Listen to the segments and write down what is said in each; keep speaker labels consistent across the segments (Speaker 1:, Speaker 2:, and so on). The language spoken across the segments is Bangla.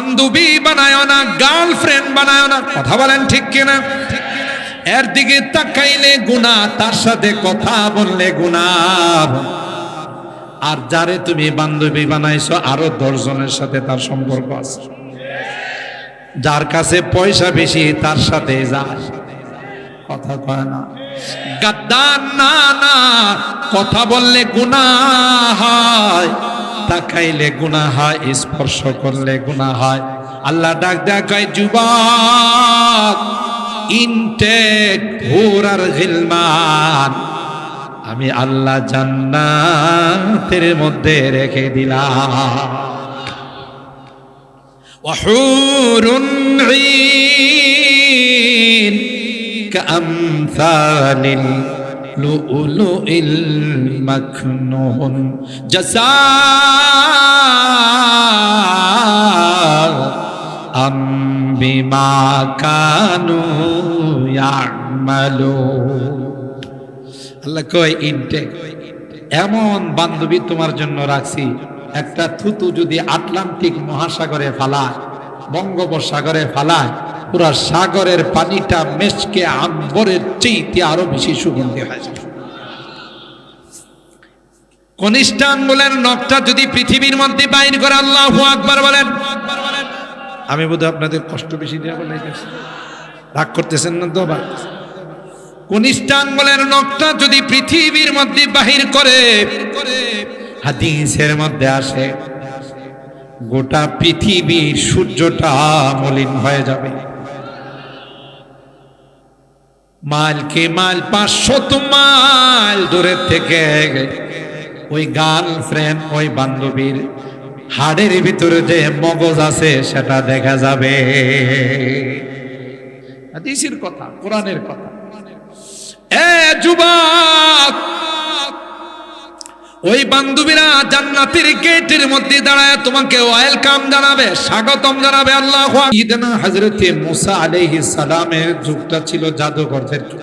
Speaker 1: বান্ধবী বানায় না, গার্লফ্রেন্ড বানায় না। কথা বলেন ঠিক কিনা? এর দিকে তাকাইলে গুনাহ, তার সাথে কথা বললে গুনাহ। আর যারে তুমি বান্ধবী বানাইছো আরো 10 জনের সাথে তার সম্পর্ক আছে। যার কাছে পয়সা বেশি তার সাথে যায়, কথা কয় না। গাদ্দার না না, কথা বললে গুনাহ হয়, তাকাইলে গুনাহ হয়, স্পর্শ করলে গুনাহ হয়। আল্লাহ ডাক দেখায় যুবক, ইনটেক হুর আর গিলমান আমি আল্লাহ জান্নাতের মধ্যে রেখে দিলাম। ওয়াহুরুন ঈন কামসালিল লুউলুইল মাকনুন জাযাআম বিমা কানু ইয়ামালুন। আল্লাহ কয় ইনটেক, এমন বান্ধবী তোমার জন্য রাখছি, একটা থুতু যদি আটলান্টিক মহাসাগরে ফালায়, বঙ্গোপসাগরে ফালায়, পুরা সাগরের পানিটা মেশকে আম্বরের চেয়ে আরো বেশি সুগন্ধি হয়। কনিষ্ঠ আঙ্গুলের নখটা যদি পৃথিবীর মধ্যে বাইর করে আল্লাহু আকবার বলেন। আমি বোধহয় আপনাদের কষ্ট বেশি দেওয়া বলে রাগ করতেছেন না তো? কনিষ্ঠ আঙ্গুলের নখটা যদি পৃথিবীর মধ্যে বাহির করে, হাদিসের মধ্যে আসে গোটা পৃথিবীর সূর্যটা মলিন হয়ে যাবে। মাইলকে মাইল 500 মাইল দূরের থেকে ওই গার্লফ্রেন্ড, ওই বান্ধবীর হাড়ের ভিতরে যে মগজ আছে সেটা দেখা যাবে। হাদিসের কথা, কোরআনের কথা। এ যুবক, ওই বান্ধবীরা জান্নাতের গেটের মধ্যে দাঁড়ায় তোমাকে ওয়েলকাম জানাবে, স্বাগতম জানাবে। আল্লাহু আকবার। হযরত মুসা আলাইহিস সালামের যুগটা ছিল জাদুকরদের যুগ।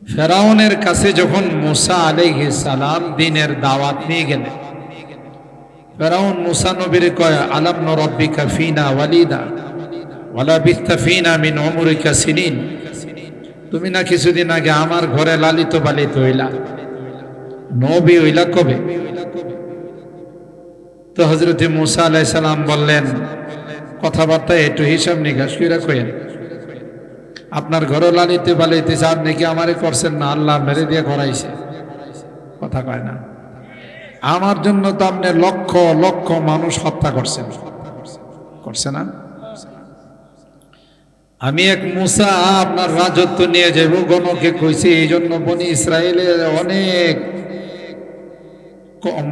Speaker 1: ফেরাউনের কাছে যখন মুসা আলাইহিস সালাম দ্বীনের দাওয়াত নিয়ে গেলেন, ফেরাউন মুসা নবীরে কয় আলাম নরাব্বিকা ফিনা ওয়ালিদা ওয়ালা বিস্তা ফিনা মিন উমরিকা সিনিন, তুমি না কিছুদিন আগে আমার ঘরে লালিত পালিত হইলা, নবী হইলা কবে? তো হযরত মুসা আলাইহিস সালাম বললেন, কথাবার্তা একটু হিসাব নিকাশ কইরা কইেন, আপনার ঘরে লালিত পালিতে চান নাকি আমারে করছেন না, আল্লাহ মেরে দিয়ে করাইছে। কথা কয় না। আমার জন্য তো আপনি লক্ষ লক্ষ মানুষ হত্যা করছেন, করছে না? আমি এক মুসা আপনার রাজত্ব নিয়ে যাব, গণকে কইছি, এই জন্য বনি ইসরায়েলের অনেক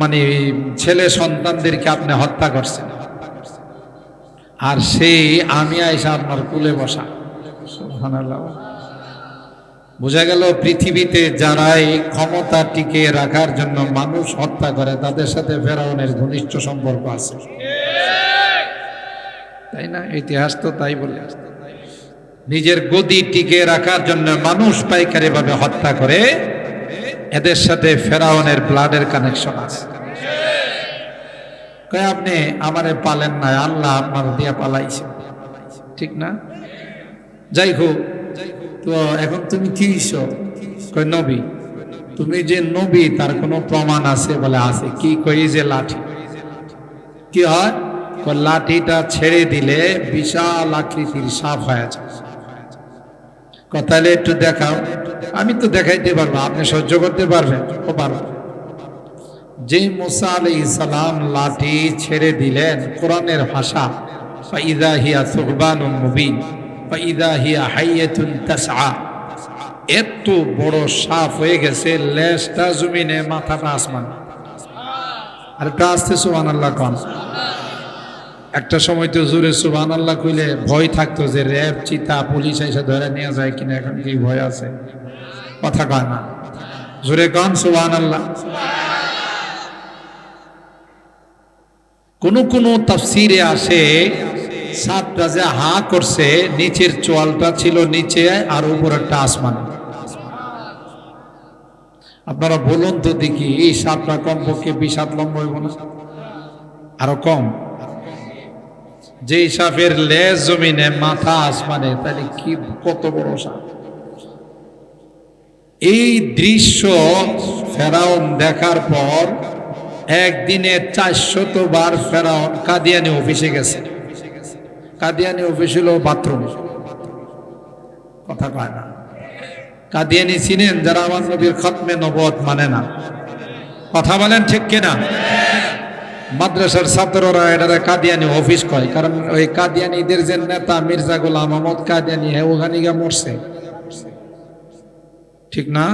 Speaker 1: মানে ছেলে সন্তানদেরকে আপনি হত্যা করছেন, আর সেই আমি আইসা আপনার কুলে বসা। সুবহানাল্লাহ। বোঝা গেল পৃথিবীতে যারাই ক্ষমতা টিকে রাখার জন্য মানুষ হত্যা করে তাদের সাথে ফেরাউনের ঘনিষ্ঠ সম্পর্ক আছে, তাই না? ইতিহাস তো তাই বলে। নিজের গদি টিকে রাখার জন্য মানুষ পাইকারি ভাবে হত্যা করে, এদের সাথে ফেরাউনের ব্লাডের কানেকশন আছে। কয় আপনি আমারে পালেন না, আল্লাহ আপনার দিয়া পালাইছে, ঠিক না? যাই হোক, তো এখন তুমি কি ইসো? কয় নবী। তুমি যে নবী তার কোনো প্রমাণ আছে? বলে আছে। কি? কই যে লাঠি। কি হয়? লাঠিটা ছেড়ে দিলে বিশাল আকৃতির সাপ হয়ে যায়। কথালে একটু দেখাও। আমি তো দেখাইতে পারবো, আপনি সহ্য করতে পারবেন? ও পারবেন। যে মুসা আলাইহিস সালাম লাঠি ছেড়ে দিলেন, কোরআনের ভাষা ফাইযা হিয়া সুবহানুম মুবিন ফাইযা হিয়া হাইয়াতুন তাসআ, এত বড় সাপ হয়ে গেছে, লেজটা জমিনে, মাথাটা আসমান। আর এটা আসতে সুবহানাল্লাহ কোন। একটা সময় তো জোরে সুবহানাল্লাহ কইলে ভয় থাকতো যে র্যাব, চিতা, পুলিশ এসে ধরে নিয়ে যায় কিনা, এখন কি ভয় আছে? কথা কয় না, জোরে কোন সুবহানাল্লাহ। কোন কোন তাফসীরে আসে সাপটা যে হা করছে, নিচের চোয়ালটা ছিল নিচে আর উপরেরটা আসমানে। আপনারা বলুন তো দেখি, এই সাপটা কমপক্ষে 20 হাত লম্বা হইব না? আরো কম? যেই সাপের লেজ জমিনে মাথা আসমানে, তাহলে কি কত বড় সাপ। এই দৃশ্য ফেরাউন দেখার পর একদিনে 400 বার ফেরাউন কাদিয়ানি অফিসে গেছে। কাদিয়ানি অফিস হলো বাথরুম, কথা কয় না। কাদিয়ানি চিনেন? যারা আমার নবীর খতমে নবুয়ত মানে না, কথা বলেন ঠিক কিনা? মাদ্রাসার ছাত্ররা এটারে কাদিয়ানি অফিস কয়, কারণ ওই কাদিয়ানিদের যে নেতা মির্জা গোলাম আহমদ কাদিয়ানি, হ্যাঁ ওখানে গিয়ে মরছে, ঠিক না?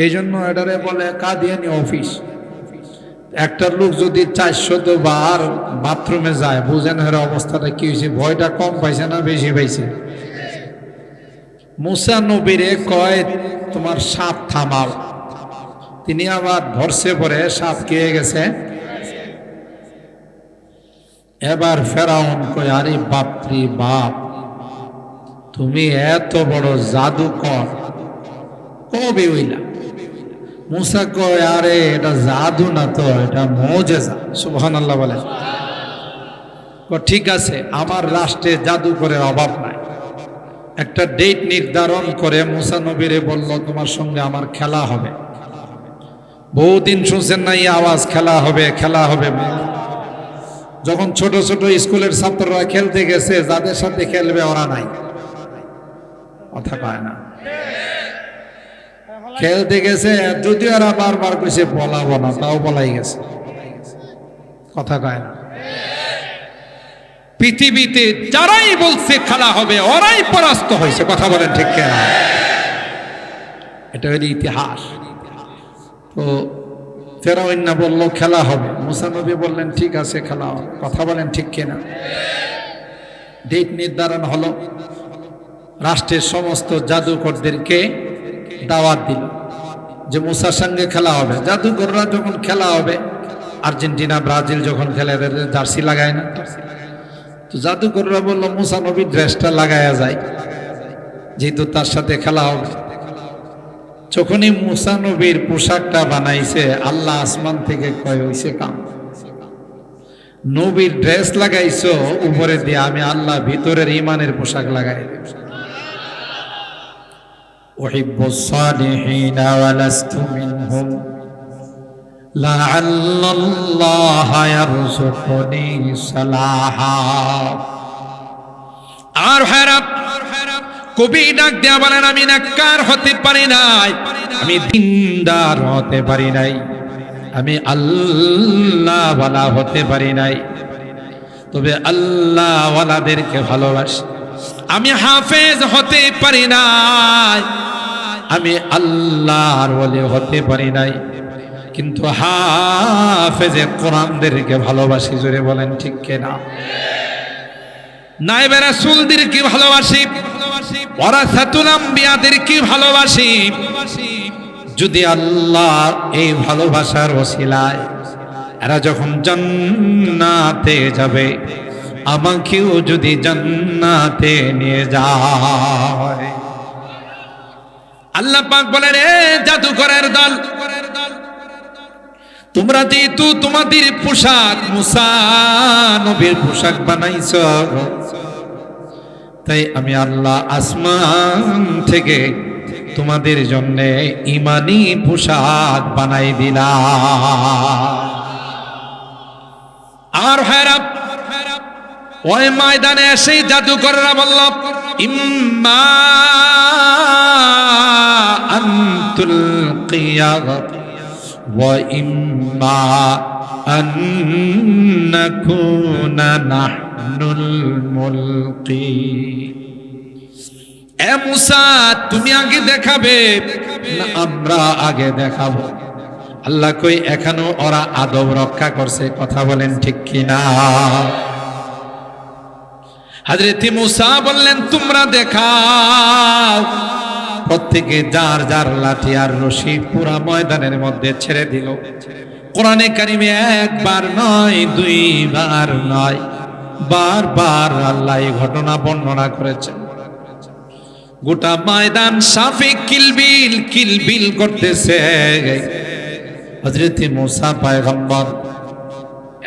Speaker 1: এই জন্য এটারে বলে কাদিয়ানি অফিস। একটা লোক যদি 400 বার বাথরুমে যায়, বুঝেন এর অবস্থাটা কি হয়েছে? ভয়টা কম পাইছে না বেশি পাইছে? মুসা নবীরে কয় তোমার সাপ থামাও, তিনি আবার ধরছে পরে সাপ খেয়ে গেছে। এবার ফেরাউন কয় আরে বাপরি বাপ, তুমি এত বড় জাদুকর কবে হইলা? মুসা কয় আরে এটা জাদু না তো, এটা মুজিজা। সুবহানাল্লাহ বলে। ঠিক আছে, আমার রাষ্ট্রে জাদুকরের অভাব নাই। একটা ডেট নির্ধারণ করে মুসা নবীরে বলল তোমার সঙ্গে আমার খেলা হবে। বহুদিন শুনছেন না এই আওয়াজ, খেলা হবে খেলা হবে। যখন ছোট ছোট স্কুলের ছাত্ররা খেলতে গেছে, যাদের সাথে খেলবে ওরা নাই, কথা কয় না। খেলতে গেছে, যদিও এরা বারবার কইছে বলাবো না, তাও বলাই গেছে, কথা কয় না। পৃথিবীতে যারাই বলছে খেলা হবে ওরাই পরাস্ত হয়েছে, কথা বলেন ঠিক কিনা? এটা হলো ইতিহাস। তো ফেরাউন না বলল খেলা হবে, মুসা নবী বললেন ঠিক আছে খেলা হবে, কথা বলেন ঠিক কিনা? ডেট নির্ধারণ হলো, রাষ্ট্রের সমস্ত জাদুকরদেরকে দাওয়াত দিল যে মুসার সঙ্গে খেলা হবে। জাদুকররা যখন খেলা হবে, আর্জেন্টিনা ব্রাজিল যখন খেলে জার্সি লাগায় না, তো জাদুকররা বললো মুসা নবীর ড্রেসটা লাগায়া যায়, যেহেতু তার সাথে খেলা হবে। যখনই মুসা নবীর পোশাকটা বানাইছে, আল্লাহ আসমান থেকে কয় হইছে কাম, নবীর ড্রেস লাগাইছো উপরে দিয়ে, আমি আল্লাহ ভিতরের ইমানের পোশাক লাগাই দেব। উহিব্বুস সালিহিনা ওয়া লাস্তু মিনহুম লাআল্লাল্লাহা ইয়ারযুকুনি সালাহা। আর হেরাত কবি ডাক দেয়া বলেন আমি নেককার হতে পারি নাই, আমি দিনদার হতে পারি নাই, আমি আল্লাহ ওয়ালা হতে পারি নাই, তবে আল্লাহ ওয়ালাদেরকে ভালোবাসি। আমি হাফেজ হতে পারি নাই, আমি আল্লাহর ওলি হতে পারি নাই, কিন্তু হাফেজে কোরআনদেরকে ভালোবাসি। জোরে বলেন ঠিক কিনা? নায়েবে রাসূলদেরকে ভালোবাসি, ওয়ারাসাতুল আম্বিয়াদেরকে ভালোবাসি। যদি আল্লাহ এই ভালোবাসার ওসিলায় এরা যখন জান্নাতে যাবে, আমাকেও যদি জান্নাতে নিয়ে যায়। আল্লাহ পাক বলেন এ জাদুকরের দল, তোমরা যেহেতু তোমাদের পোশাক মুসা নবীর পোশাক বানাইছো, তাই আমি আল্লাহ আসমান থেকে তোমাদের জন্য ইমানি পোশাক বানাই দিলাম। আর হেরাব ওই ময়দানে এসে জাদুকররা বলল ইম্মা আনতুল কিয়াম ওয়া ইম্মা আন নাকুনা নাহনুল মুলকি। এ মুসা তুমি আগে দেখাবে না আমরা আগে দেখাবো? আল্লাহ কই এখনো ওরা আদব রক্ষা করছে, কথা বলেন ঠিক কিনা? হযরত মুসা বললেন তোমরা দেখাও। প্রত্যেকে যার যার লাঠি আর রশি পুরা ময়দানের মধ্যে ছেড়ে দিল। কোরআনে কারিমে একবার নয়, দুইবার নয়, বারবার আল্লাহ এই ঘটনা বর্ণনা করেছেন। গোটা ময়দান সাফে কিলবিল কিলবিল করতেছে। হযরত মুসা পয়গম্বর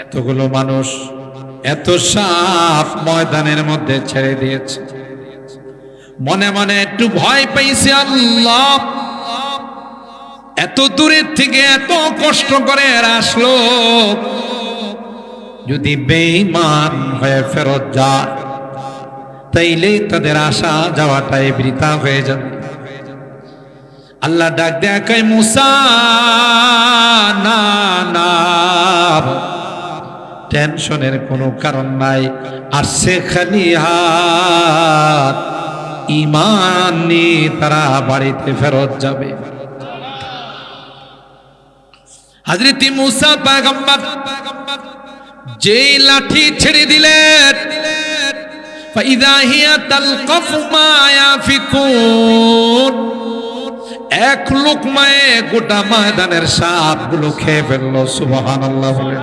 Speaker 1: এতগুলো মানুষ এত সাপ ময়দানের মধ্যে ছেড়ে দিয়েছে। মনে মনে একটু ভয় পাইছে, আল্লাহ এত দূরের থেকে এত কষ্ট করে এরা আসলো, যদি বেঈমান হয়ে ফেরত যায় তাইলে তাদের আসা যাওয়াটাই বৃথা হয়ে যাবে। আল্লাহ ডাক দেয়া কয়, মুসা না না, টেনশনের কোনো কারণ নাই, আর সে খালি হাত ঈমান নিয়ে তারা বাড়িতে ফেরত যাবে। হযরত মুসা পয়গম্বর যেই লাঠি ছেড়ে দিলেন, ফাইদা হিয়া তালকাফু মা ইয়াফিকুন, এক লোকমায় গোটা ময়দানের সাপগুলো খেয়ে ফেললো। সুবহানাল্লাহ বলে।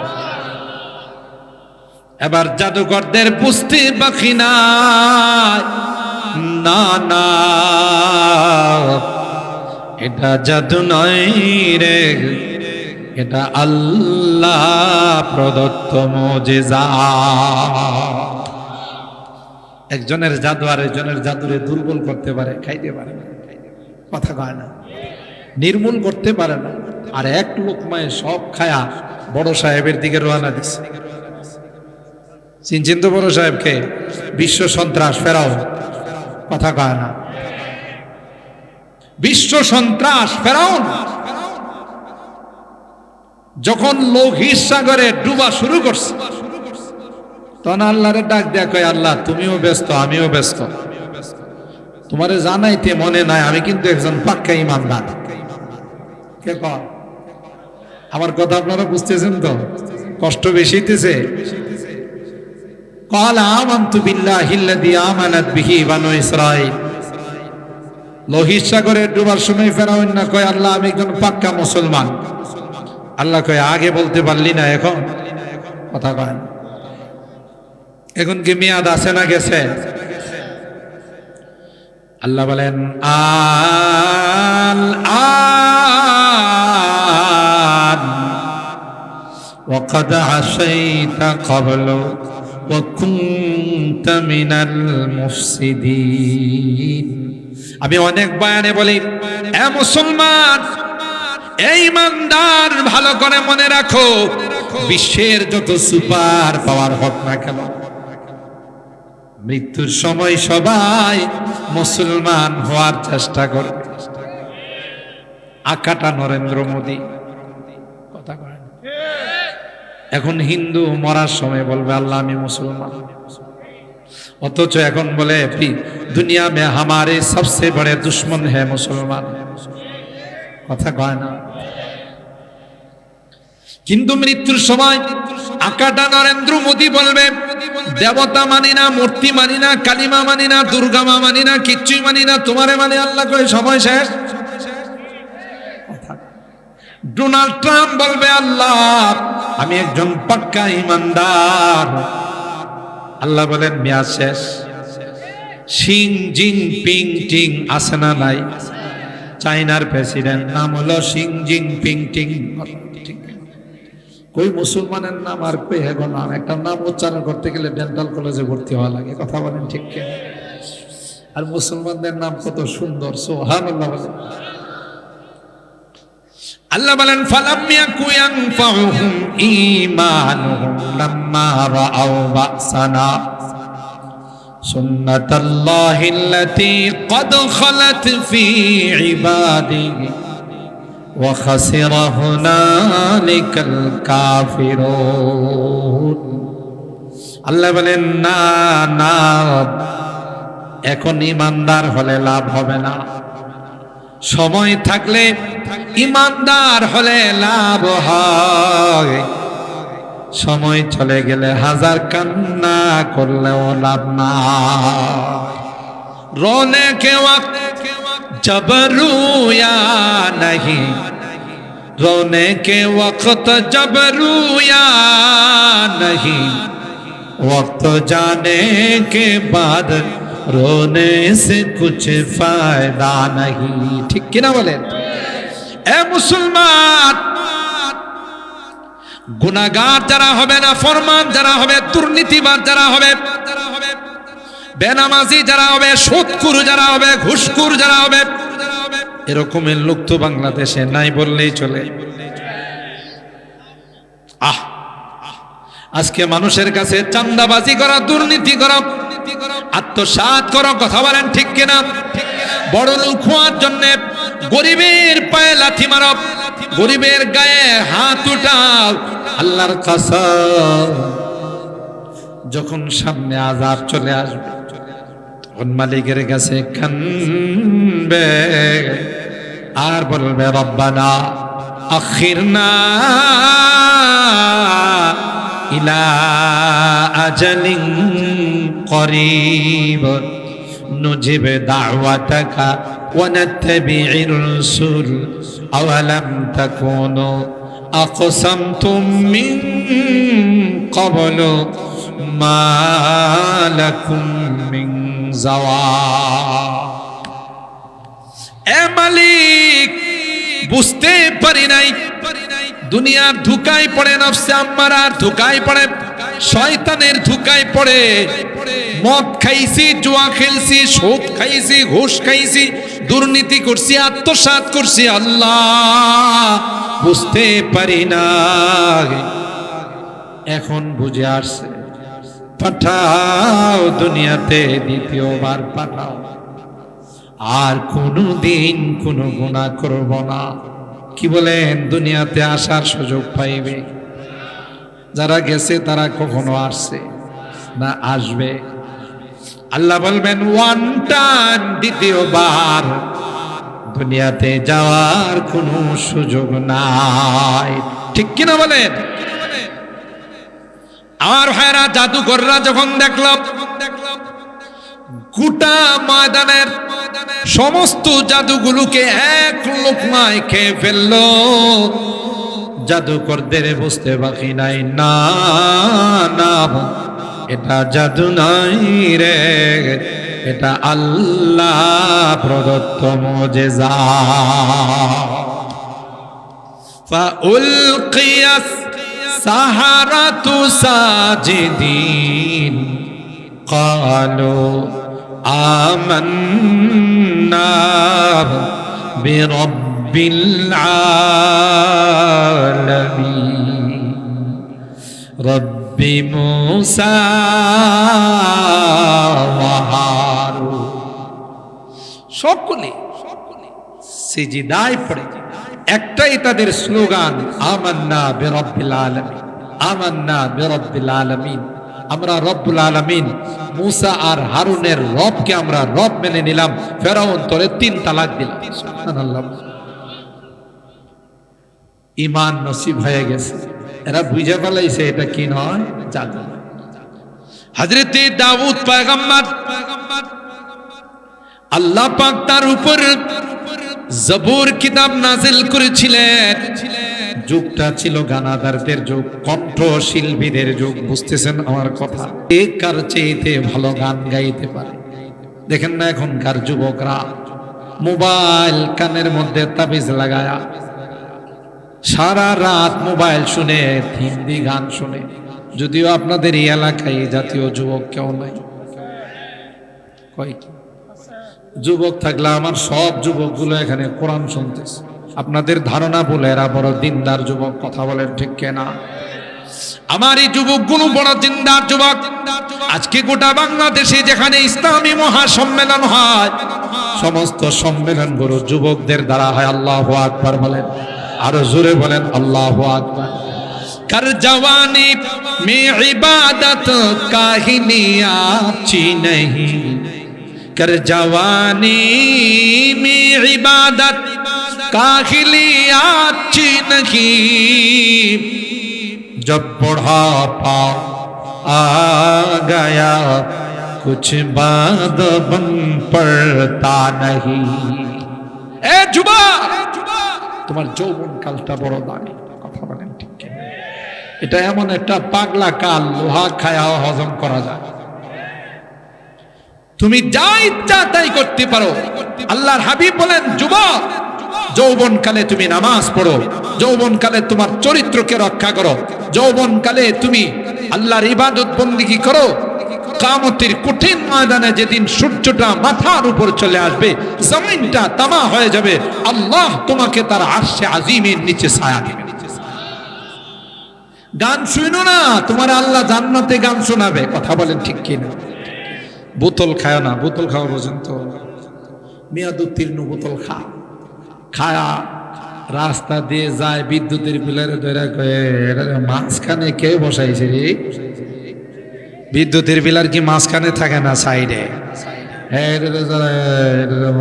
Speaker 1: এবার জাদুকরদের বুঝতে বাকি নাই, না না এটা জাদু নয় রে, এটা আল্লাহ প্রদত্ত মুজিজা। একজনের জাদু আর একজনের জাদুরে দুর্বল করতে পারে, খাইতে পারে না, কথা কয় না, নির্মূল করতে পারে না। আর এক লোকমায় সব খায়া বড় সাহেবের দিকে রওনা দিচ্ছে। চিনছেন তো বড় সাহেবকে? বিশ্ব সন্ত্রাস ফেরাও, কথা কয় না, বিশ্ব সন্ত্রাস ফেরাউন যখন লোহিত সাগরে ডুবা শুরু করছে, তখন আল্লাহরে ডাক দেয়া কয়, আল্লাহ তুমিও ব্যস্ত আমিও ব্যস্ত, তোমারে জানাইতে মনে নাই আমি কিন্তু একজন পাক্কা ইমানদার। কে কয়? আমার কথা আপনারা বুঝতেছেন তো? কষ্ট বেশি হইতেছে। قال آمنت بالله الذي آمنت به بنو إسرائيل। লোহিত সাগরে ডুবার সময় ফেরাউন না কয়, আল্লাহ আমি একজন পাক্কা মুসলমান। আল্লাহ কয়, আগে বলতে পারলি না এখন? কথা কয়। এখন কি মেয়াদ আছে না গেছে? আল্লাহ বলেন, আল আন ওয়াকাদ আসাইতা ক্বাবলু ওয়া কুনতা মিনাল মুফসিদিন। আমি অনেক বয়ানে বলি, এ মুসলমান, এই ইমানদার, ভালো করে মনে রাখো, বিশ্বের যত সুপার পাওয়ার হোক না কেন, মৃত্যুর সময় সবাই মুসলমান হওয়ার চেষ্টা করবে। আকাটা নরেন্দ্র মোদী, কথা কয়। এখন হিন্দু মরার সময় বলবে আল্লাহ আমি মুসলমান, অথচ এখন বলে দুনিয়া মে হামারে সবসে বড়ে দুশ্মন হ্যাঁ মুসলমান, কথা কয় না। কিন্তু মৃত্যুর সময় আকাটা নরেন্দ্র মোদী বলবে, দেবতা মানি না, মূর্তি মানি না, কালিমা মানি না, দুর্গা মা মানি না, কিচ্ছুই মানি না, তোমারে মানে আল্লাহ করে সময় শেষ। ডোনাল্ড ট্রাম্প বলবে, আল্লাহ আমি একজন পাক্কা ইমানদার। আল্লাহ বলেন মেয়াদ শেষ। শিং জিং পিং টিং আছে না নাই? চাইনার প্রেসিডেন্ট নাম হলো শিং জিং পিং টিং। কই মুসলমানের নাম আর কই হেগো নাম, একটা নাম উচ্চারণ করতে গেলে ডেন্টাল কলেজে ভর্তি হওয়া লাগে, কথা বলেন ঠিক কি? আর মুসলমানদের নাম কত সুন্দর, সুবহানাল্লাহ বলেন। আল্লাহ বলেন, ফালাম ইয়াকু ইয়ানফাউহুম ঈমানুহুম লাম্মা রাআউ বাসানা সুন্নাতাল্লাহিল্লাতী ক্বাদ খালাত ফী ইবাদিহি ওয়া খাসিরা হুনালিকাল কাফিরুন। আল্লাহ বলেন, না না, এখন ইমানদার হলে লাভ হবে না, সময় থাকলে ইমানদার হলে লাভ হয়, সময় চলে গেলে হাজার কান্না করলেও লাভ না। রোনে কে ওয়াক্ত जब रूया नहीं, रोने के वक्त जब रूया नहीं, वक्त जाने के बाद रोने से कुछ फायदा नहीं। ठीक कि ना बोले? ए मुसलमान, গুনাহগার যারা হবে, না ফরমান যারা হবে, দুর্নীতিবাজ যারা হবে, বেনামাজি যারা হবে, সুদখোর যারা হবে, ঘুষখোর যারা হবে, এরকমের লোক তো বাংলাদেশে নাই বললেই চলে। আজকে মানুষের কাছে চাঁদাবাজি করা, দুর্নীতি করা, আত্মসাৎ করা, কথা বলেন ঠিক কিনা? বড় লোক হওয়ার জন্য গরিবের পায়ে লাথি মারো, গরিবের গায়ে হাত উঠাও। আল্লাহর কসম, যখন সামনে আযাব চলে আসবে তখন মালিকের কাছে কানবে আর বলবে, রব্বানা আখিরনা ইলা আজালিন করিব নুজিব দাওয়াতাকা ওয়া নাত্তাবি'ir রাসূল আওয়ালাম তাকুনু আকসামতুম মিন ক্বাবলু মা লাকুম মিন যাওয়াল। এ মালিক, বুঝতে পারি নাই, দুনিয়ার ধোঁকায় পড়ে, নফসে আম্মারার ধোঁকায় পড়ে, শয়তানের ধোঁকায় পড়ে মদ খাইছি, জুয়া খেলছি, সুদ খাইছি, ঘুষ খাইছি, দুর্নীতি করছি, আত্মসাৎ করছি। আল্লাহ, বুঝতে পারি না, এখন বুঝে আসছে। পাঠাও দুনিয়াতে, দ্বিতীয়বার পাঠাও, আর কোনদিন কোনো গুনাহ করব না। কি বলেন? দুনিয়াতে আসার সুযোগ পাইবে। যারা গেছে তারা কখনো আসছে না, আসবে। আল্লাহ বলবেন ওয়ান টাইম, দ্বিতীয়বার দুনিয়াতে যাওয়ার কোনো সুযোগ নাই। ঠিক কিনা বলেন? আমার ভাইরা, জাদুকররা যখন দেখলাম গোটা ময়দানের সমস্ত জাদুগুলোকে এক লোকমায় খেয়ে ফেললো, জাদুকরদের বুঝতে বাকি নাই, না না, এটা জাদু নাই রে, এটা আল্লাহ প্রদত্ত মুজিজা। ফাউলকিয়াস সাহারাতু সাজিদিন ক্বালু আমান্না বিরাব্বিল আলামিন রব্বি মূসা ওয়া হারুন। সকলে সিজদায় পড়ে, একটাই তাদের স্লোগান, আমান্না বিরাব্বিল আলামিন, আমান্না বিরাব্বিল আলামিন। আমরা রব্বুল আলামিন মূসা আর হারুনের রবকে আমরা রব মেনে নিলাম। ফেরাউন তোরে 3 তালাক দিলাম। সুবহানাল্লাহ। ঈমান নসিব হয়ে গেছে। এরা বুঝে ফেলাইছে এটা কি নয়, জাদু। হযরত দাউদ পয়গম্বর, আল্লাহ পাক তার উপর জবুর কিতাব নাযিল করেছিলেন। যুগটা ছিল গানাদারদের যুগ, কণ্ঠশিল্পীদের যুগ। বুঝতেছেন আমার কথা? কে কার চেয়েতে ভালো গান গাইতে পারে? দেখেন না এখনকার যুবকরা মোবাইল কানের মধ্যে তাবিজ লাগায়া সারা রাত মোবাইল শুনে, হিন্দি গান শুনে। যদিও আপনাদের এই এলাকায় এই জাতীয় যুবক কেউ নাই। কয় যুবক থাকলে আমার সব যুবকগুলো এখানে কোরআন শুনতেছে। আপনাদের ধারণা বলে এরা বড় দিনদার যুবক। কথা বলেন ঠিক কিনা? আমার এই যুবকগুলো বড় দিনদার যুবক। আজকে গোটা বাংলাদেশে যেখানে ইসলামী মহাসম্মেলন হয়, সমস্ত সম্মেলনগুলো যুবকদের দ্বারা হয়। আল্লাহু আকবার বলেন, আরো জোরে বলেন আল্লাহু আকবার। कर जवानी में इबादत काहिनी आची नहीं, कर जवानी में इबादत काहिली आची नहीं, जब बुढ़ापा आ गया कुछ बात बन पड़ता नहीं। ए जुबा, তোমার যৌবন কালটা বড় দামি। কথা বলেন ঠিক কি? এটা এমন একটা পাগলা কাল, লোহা খায়া হজম করা যায়। তুমি যা ইচ্ছা তাই করতে পারো। আল্লাহর হাবিব বলেন, যুবক যৌবনকালে তুমি নামাজ পড়ো, যৌবনকালে তোমার চরিত্রকে রক্ষা করো, যৌবনকালে তুমি আল্লাহর ইবাদত বন্দেগী করো। কিয়ামতের কঠিন ময়দানে যেদিন সূর্যটা মাথার উপর চলে আসবে, জমিনটা তামা হয়ে যাবে, আল্লাহ তোমাকে তার আরশে আজিমের নিচে ছায়া দিবে। গান শুনো না, তোমার আল্লাহ জান্নাতে গান শোনাবে। কথা বলেন ঠিক কিনা? বোতল খায় না, বোতল খাওয়া পর্যন্ত মেয়াদোত্তীর্ণ বোতল খায়া রাস্তা দিয়ে যায়, বিদ্যুতের পিলারে ধরে কয়ে মাঝখানে কে বসাইছে রে? বিদ্যুতের পিলার কি মাঝখানে থাকে না সাইডে?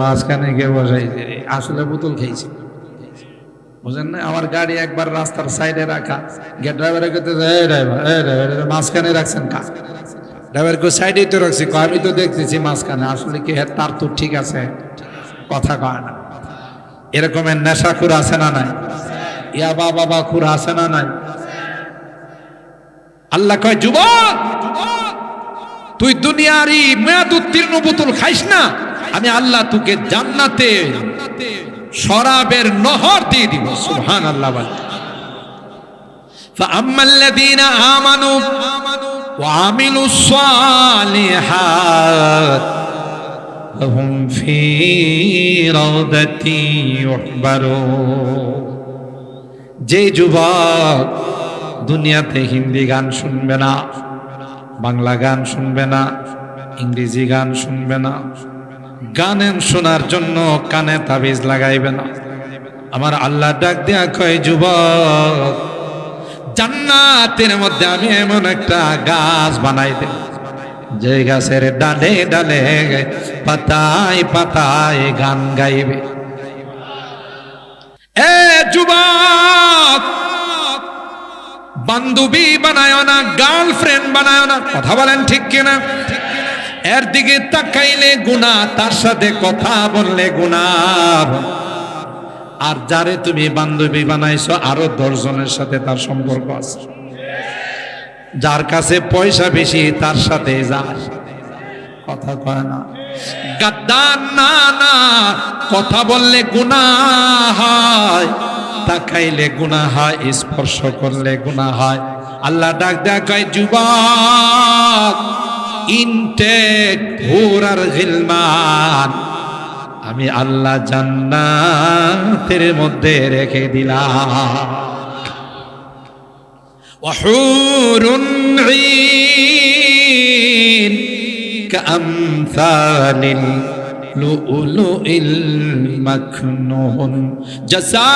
Speaker 1: মাঝখানে কে বসাইছে রে? আসলে বোতল খেয়েছে, বুঝেন না? আমার গাড়ি একবার রাস্তার সাইডে রাখা, গেট ড্রাইভারে করতে ড্রাইভার মাঝখানে রাখছেন কা? ড্রাইভার কো সাইডেই তো রাখছি। আমি তো দেখতেছি মাঝখানে। আসলে কি তার তো ঠিক আছে, কথা কয় না। এরকমের নেশাখুর আছে না নাই? ইয়াবা বাবা খুর আছে না নাই? আল্লাহ কয় যুবক, তুই দুনিয়ারই মেয়াদ উত্তীর্ণ বোতল খাইস না, আমি আল্লাহ তোকে জান্নাতে শরাবের নহর দিয়ে দিব। সুবহানাল্লাহ। বল ফাআম্মাল্লাযীনা আমানু ওয়া আমিলুস সালিহাত ফাহুম ফী রাউদাতি ইউহবারুন। যে যুবক দুনিয়াতে হিন্দি গান শুনবে না, বাংলা গান শুনবে না, ইংরেজি গান শুনবে না, গানের শোনার জন্য কানে তাবিজ লাগাইবে না, আমার আল্লাহ ডাক দেয়া কয় যুবক, জান্নাতের মধ্যে আমি এমন একটা গাছ বানাই দেব, যে গাছের ডালে ডালে পাতায় পাতায় গান গাইবে। এ যুবক, বান্ধবী বানায় না, গার্লফ্রেন্ড বানায় না। কথা বলেন ঠিক কিনা? এর দিকে তাকাইলে গুনাহ, তার সাথে কথা বললে গুনাহ। আর যারে তুমি বান্ধবী বানাইছো, আরো 10 জনের সাথে তার সম্পর্ক আছে। যার কাছে পয়সা বেশি তার সাথে যায়, কথা কয় না। গাদ্দার না না, কথা বললে গুনাহ হয়, তাকাইলে গুনাহ হয়, স্পর্শ করলে গুনাহ হয়। আল্লাহ ডাক দেয়া কয় যুবক, ইনটেক হুরার গিলমান আমি আল্লাহ জান্নাতের মধ্যে রেখে দিলাম। ওয়াহুরুন ঈন কামসালিল লুউলুইল মাকনুন জাযাআম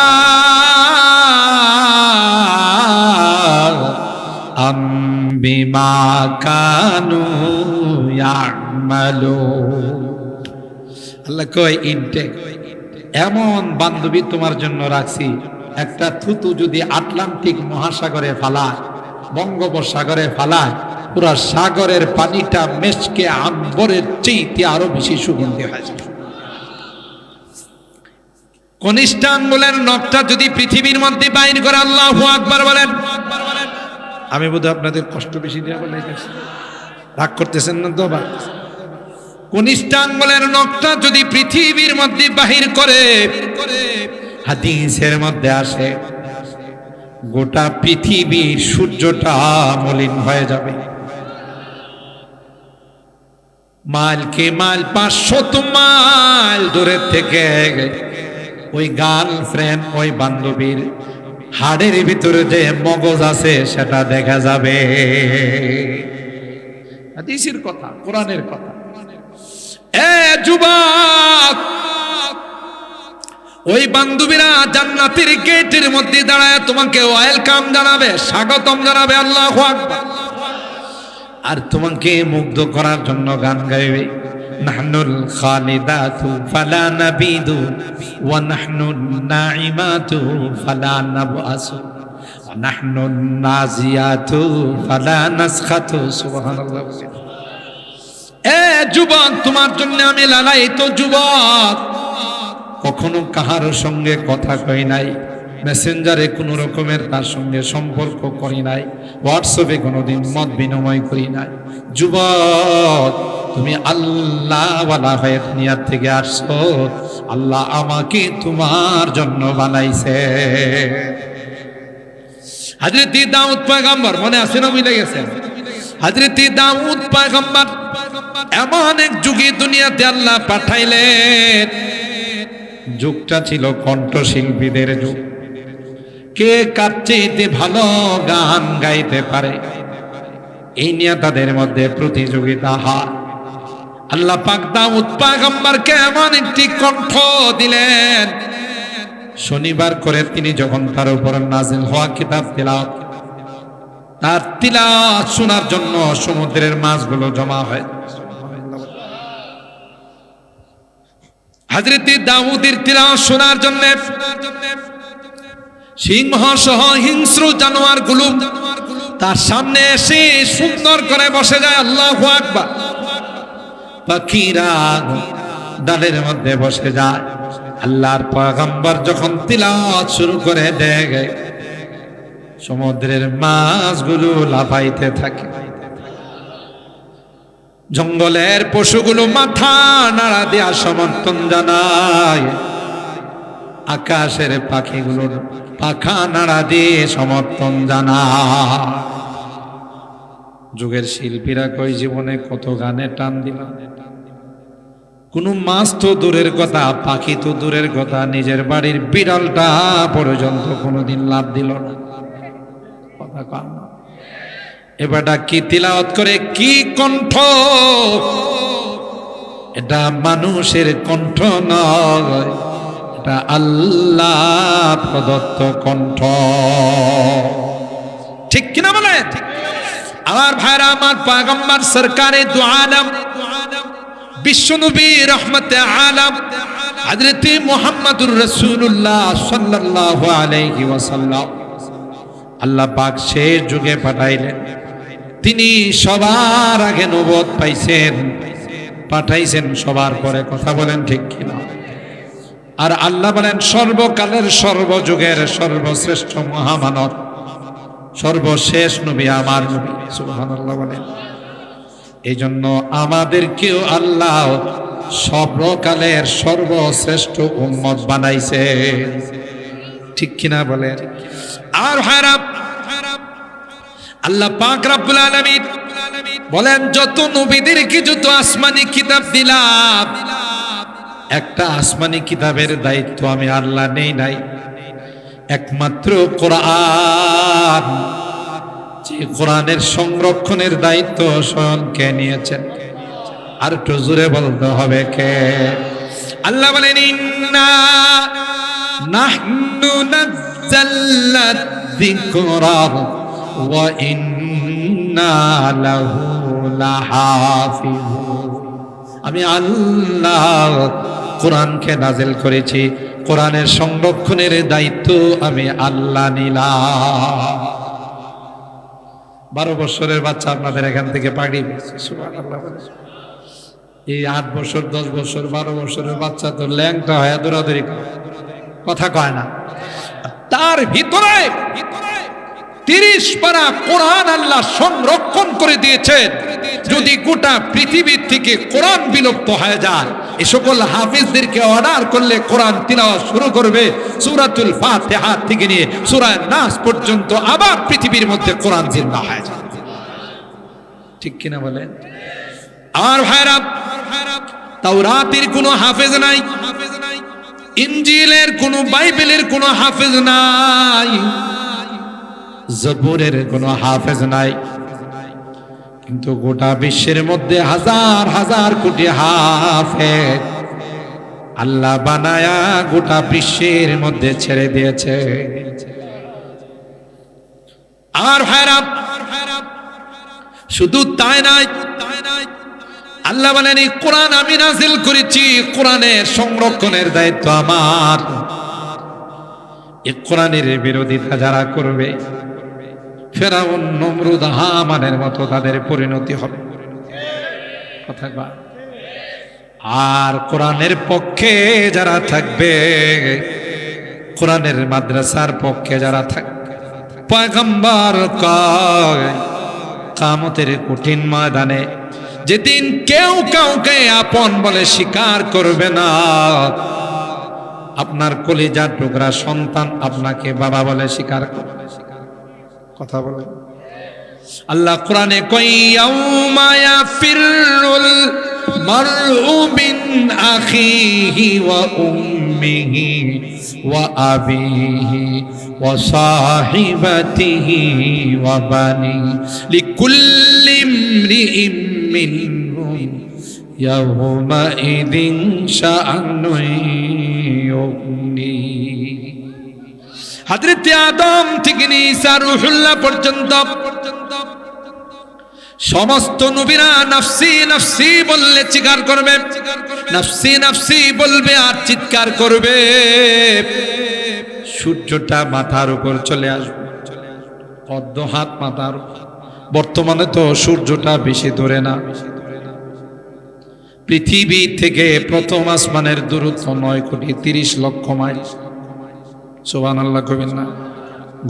Speaker 1: বিমা কানু ইয়ামালুন। আল্লাহ কয় ইনটেক, এমন বান্ধবী তোমার জন্য রাখছি, একটা থুতু যদি আটলান্টিক মহাসাগরে ফালায়, বঙ্গোপসাগরে ফালায়, পুরা সাগরের পানিটা মেশকে আম্বরের চেয়ে আরো বেশি সুগন্ধি হয়। কনিষ্ঠ আঙ্গুলের নখটা যদি পৃথিবীর মধ্যে বাইর করে, আল্লাহু আকবার বলেন। আমি বোধহয় আপনাদের কষ্ট বেশি দেওয়া বলে রাগ করতেছেন না তো? কনিষ্ঠ আঙ্গুলের নখটা যদি পৃথিবীর মধ্যে বাহির করে, হাদিসের মধ্যে আসে গোটা পৃথিবীর সূর্যটা মলিন হয়ে যাবে। মাইলকে মাইল, 500 মাইল দূরে থেকে ওই গার্লফ্রেন্ড, ওই বান্ধবীর হাড়ের ভিতরে যে মগজ আছে সেটা দেখা যাবে। হাদিসের কথা, কোরআনের কথা। এ যুবক, ওই বান্ধবীরা জান্নাতের গেটের মধ্যে দাঁড়ায় তোমাকে ওয়েলকাম জানাবে, স্বাগতম জানাবে। আল্লাহু আকবার। আর তোমাকে মুগ্ধ করার জন্য গান গাইবে। নাহনুল খালিদাতু ফালা নাবিদু ওয়া নাহনুন নাইমাতু ফালা নাবআসু ওয়া নাহনুন নাজিয়াতু ফালা নাসখাতু। সুবহানাল্লাহ। এ যুবক, তোমার জন্য আমি লালায়িত। যুবক, কখনো কাহার সঙ্গে কথা কই নাই, মেসেঞ্জারে কোনো রকমের তার সঙ্গে সম্পর্ক করি নাই, হোয়াটসঅ্যাপে কোনোদিন মত বিনিময় করি নাই। যুবক, তুমি আল্লাহওয়ালা হয়ে দুনিয়া থেকে আসছো, আল্লাহ আমাকে তোমার জন্য বানাইছে। হযরত দাউদ পয়গম্বর মনে আছে না, ভুলে গেছেন? হযরত দাউদ পয়গম্বর এমন এক যুগে দুনিয়াতে আল্লাহ পাঠাইলেন, যুগটা ছিল কণ্ঠশিল্পীদের যুগ। কে কার চেয়ে ভালো গান গাইতে পারে এই নিয়ে তাদের মধ্যে প্রতিযোগিতা হয়। আল্লাহ পাক দাউদ পয়গম্বরকে এমন একটি কণ্ঠ দিলেন, শনিবার করে তিনি যখন তার উপর নাজিল হওয়া কিতাব তিলাওয়াত, তার তিলাওয়াত শোনার জন্য সমুদ্রের মাছগুলো জমা হয়। হযরত দাউদের তিলাওয়াত শোনার জন্য সিংহ সহ হিংস্র জানোয়ারগুলো তার সামনে এসে সুন্দর করে বসে যায়। আল্লাহু আকবার। পাখিরা ডালের মধ্যে বসে যায়। আল্লাহর পয়গম্বর যখন তিলাওয়াত শুরু করে দেয়, সমুদ্রের মাছগুলো লাফাইতে থাকে, জঙ্গলের পশুগুলো মাথা নাড়া দেয়া সমর্থন জানায়, আকাশের পাখিগুলো পাখা নাড়া দিয়ে সমর্থন জানায়। যুগের শিল্পীরা কই জীবনে কত গানে টান দিল, কোনো মাছ তো দূরের কথা, পাখি তো দূরের কথা, নিজের বাড়ির বিড়ালটা পর্যন্ত কোনোদিন লাভ দিল না। কথা কম না। এবারটা কি তিলাওয়াত করে, কি কণ্ঠ! এটা মানুষের কণ্ঠ নয়, এটা আল্লাহ প্রদত্ত কণ্ঠ। ঠিক কিনা বলে? আমার ভাইরা, আমার পয়গম্বর সরকারে দু আলম বিশ্বনবী রহমতে আলম হযরত মুহাম্মদুর রাসূলুল্লাহ সাল্লাল্লাহু আলাইহি ওয়াসাল্লাম আল্লাহ পাক শেষ যুগে পাঠাইলেন। তিনি সবার আগে নবুয়ত পাইছেন, পাঠাইছেন সবার পরে। কথা বলেন ঠিক কিনা? আর আল্লাহ বলেন সর্বকালের সর্বযুগের সর্বশ্রেষ্ঠ মহামানব সর্বশেষ নবী আমার নবী। সুবহানাল্লাহ বলেন। এই জন্য আমাদেরকেও আল্লাহ সর্বকালের সর্বশ্রেষ্ঠ উম্মত বানাইছে। ঠিক কিনা বলেন? আর হারাম আল্লাহ পাক রব্বুল আলামিন বলেন, যত নবীদেরকে যত আসমানি কিতাব দিলাম, একটা আসমানি কিতাবের দায়িত্ব আমি আল্লাহ নেই নাই, একমাত্র কোরআন। যে কোরআনের সংরক্ষণের দায়িত্ব স্বয়ং কে নিয়েছেন? আর একটু জোরে বলতে হবে কে? আল্লাহ বলেন, ইন্না নাহনু নাযালনা যিকরা ওয়া ইন্না লাহু লাহাফিজুন। আমি আল্লাহ কোরআনকে নাজিল করেছি, কোরআনের সংরক্ষণের দায়িত্ব আমি আল্লাহ নিলাম। 12 বছরের বাচ্চা আপনাদের এখান থেকে পাঠিয়ে দিয়েছে। সুবহানাল্লাহ। এই 8 বছর 10 বছর 12 বছরের বাচ্চা তো ল্যাংটা হয়ে দৌড়াদৌড়ি কথা কয় না। তার ভিতরে 30 পারা কোরআন আল্লাহ সংরক্ষণ করে দিয়েছেন। যদি গোটা পৃথিবীর থেকে কোরআন বিলুপ্ত হয়ে যায়, এই সকল হাফিজদেরকে অর্ডার করলে কোরআন তিলাওয়াত শুরু করবে সূরাতুল ফাতিহা থেকে নিয়ে সূরা নাস পর্যন্ত, আবার পৃথিবীর মধ্যে কোরআন জিন্দা হয়ে যায়। ঠিক কিনা বলেন? আর ভাইরা, তাওরাতের কোনো হাফেজ নাই, ইনজিলের কোনো, বাইবেলের কোনো হাফেজ নাই, জবুরের কোনো হাফেজ নাই, কিন্তু গোটা বিশ্বের মধ্যে হাজার হাজার কোটি হাফেজ আল্লাহ বানায়া গোটা বিশ্বের মধ্যে ছেড়ে দিয়েছে। আর ভাইরা, শুধু তাই নাই, আল্লাহ বলেন এই কোরআন আমি নাজিল করেছি, কোরআনের সংরক্ষণের দায়িত্ব আমার। এই কোরআনের বিরোধিতা যারা করবে, ফেরাউন, নমরুদ, হামানের মতো তাদের পরিণতি হবে। কথা কয়। আর কোরআনের পক্ষে যারা থাকবে, কোরআনের মাদ্রাসার পক্ষে যারা থাকবে, পয়গম্বর কয় কিয়ামতের কঠিন ময়দানে যেদিন কেউ কাউকে আপন বলে স্বীকার করবে না, আপনার কলিজার টুকরা সন্তান আপনাকে বাবা বলে স্বীকার করবে। কথা বলে আল্লাহ কোরআনে কই ইয়াউমা ইয়াফিরুল মারউ মিন আখিহি ওয়া উম্মিহি ওয়া আবিহি ওয়া সাহিবাতিহি ওয়া বানি লিকুল্লি ইমরিইম মিনহুম ইয়াউমা ইদিন শাআনুন ইউগনি। হযরত আদম থেকে নিয়ে ঈসা রূহুল্লাহ পর্যন্ত সমস্ত নবীরা নফসি নফসি বললে চিৎকার করবে, নফসি নফসি বলবে আর চিৎকার করবে। সূর্যটা মাথার উপর চলে আসবে, অর্ধ হাত মাথার। বর্তমানে তো সূর্যটা বেশি দূরে না, পৃথিবী থেকে প্রথম আসমানের দূরত্ব 9,30,00,000 মাইল। সুবহানাল্লাহ কইবেন না?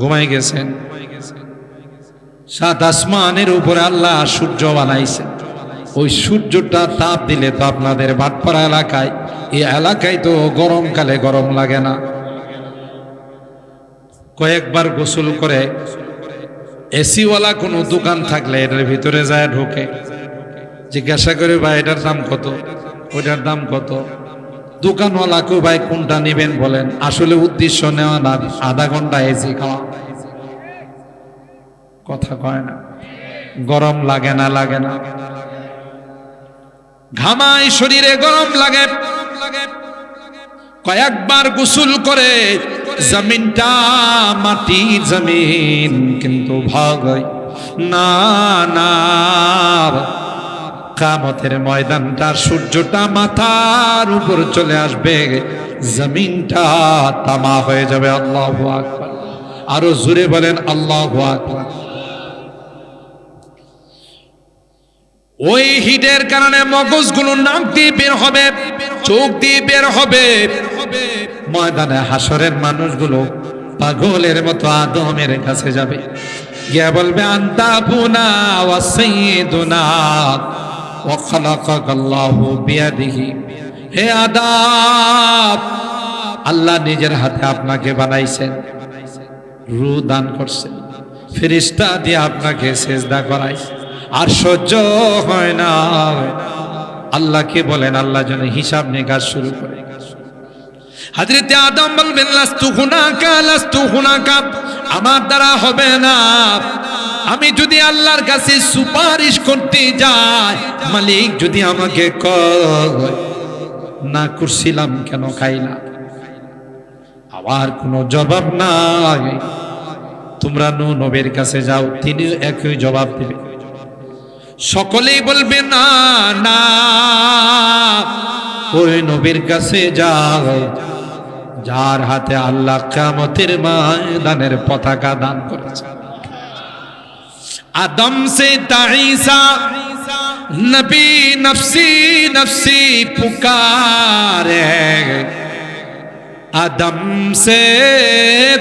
Speaker 1: ঘুমাই গেছেন? সাত আসমানের উপরে আল্লাহ সূর্য বানাইছে। ওই সূর্যটা তাপ দিলে তো আপনাদের ভাটপাড়া এলাকায়, এই এলাকায় তো গরমকালে গরম লাগে না। কয়েকবার গোসল করে এসিওয়ালা কোনো দোকান থাকলে এটার ভিতরে যায় ঢোকে, জিজ্ঞাসা করে ভাই এটার দাম কত, ওইটার দাম কত। দোকানওয়ালাকে ভাই কোনটা নেবেন বলেন, আসলে উদ্দেশ্য নেওয়া না, আধা ঘন্টা এসি খাওয়া। কথা কয় না? গরম লাগে না? লাগে না? ঘামায় শরীরে গরম লাগে। কয়েকবার গোসল করে জমিনটা মাটির জমিন, কিন্তু ভাগ না না। কিয়ামতের ময়দানটা সূর্যটা মাথার উপর চলে আসবে, জমিনটা তামা হয়ে যাবে। আল্লাহু আকবার। আরো জোরে বলেন আল্লাহু আকবার। ওই হিটের কারণে মগজগুলো নাক দিয়ে বের হবে, চোখ দিয়ে বের হবে। ময়দানে হাসরের মানুষগুলো পাগলের মতো আদমের কাছে যাবে, গিয়ে বলবে আনতা আবুনা ওয়া সাইয়্যিদুনা ওয়া খালাকাকাল্লাহু বিয়াদিহি। হে আদম, আল্লাহ নিজের হাতে আপনাকে বানাইছেন, রূহ দান করছেন, ফেরেশতা দিয়ে আপনাকে সেজদা করাইছে, আর সহ্য হয় না। আল্লাহকে বলেন, আল্লাহ যেন হিসাব নিকাশ শুরু করে। হযরত আদম বলবেন লাস্তু হুনাকা, লাস্তু হুনাকা, আমার দ্বারা হবে না। আমি যদি আল্লাহর কাছে সুপারিশ করতে যাই, মালিক যদি আমাকে কয় না করছিলাম কেন খাইলাম, আবার কোনো জবাব নাই। তোমরা নবীর কাছে যাও, তিনি একই জবাব দিবে। সকলেই বলবে না না, ওই নবীর কাছে যাও যার হাতে আল্লাহ কিয়ামতের ময়দানের পতাকা দান করেছে। আদম সে তা ঈসা নবী নফসি নফসি পুকারে, আদম সে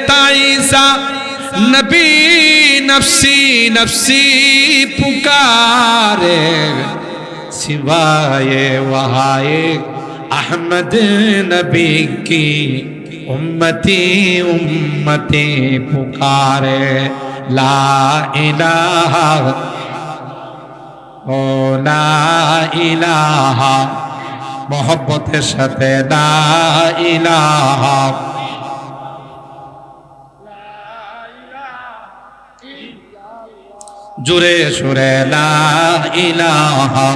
Speaker 1: তা ঈসা নবী নফসি নফসি পুকারে, सिवाए वहाए अहमद नबी की उम्मती उम्मती पुकारे। ला इलाहा ओ ला इलाहा, मोहब्बतेर साथे ला इलाहा, জোরে সুরে লা ইলাহা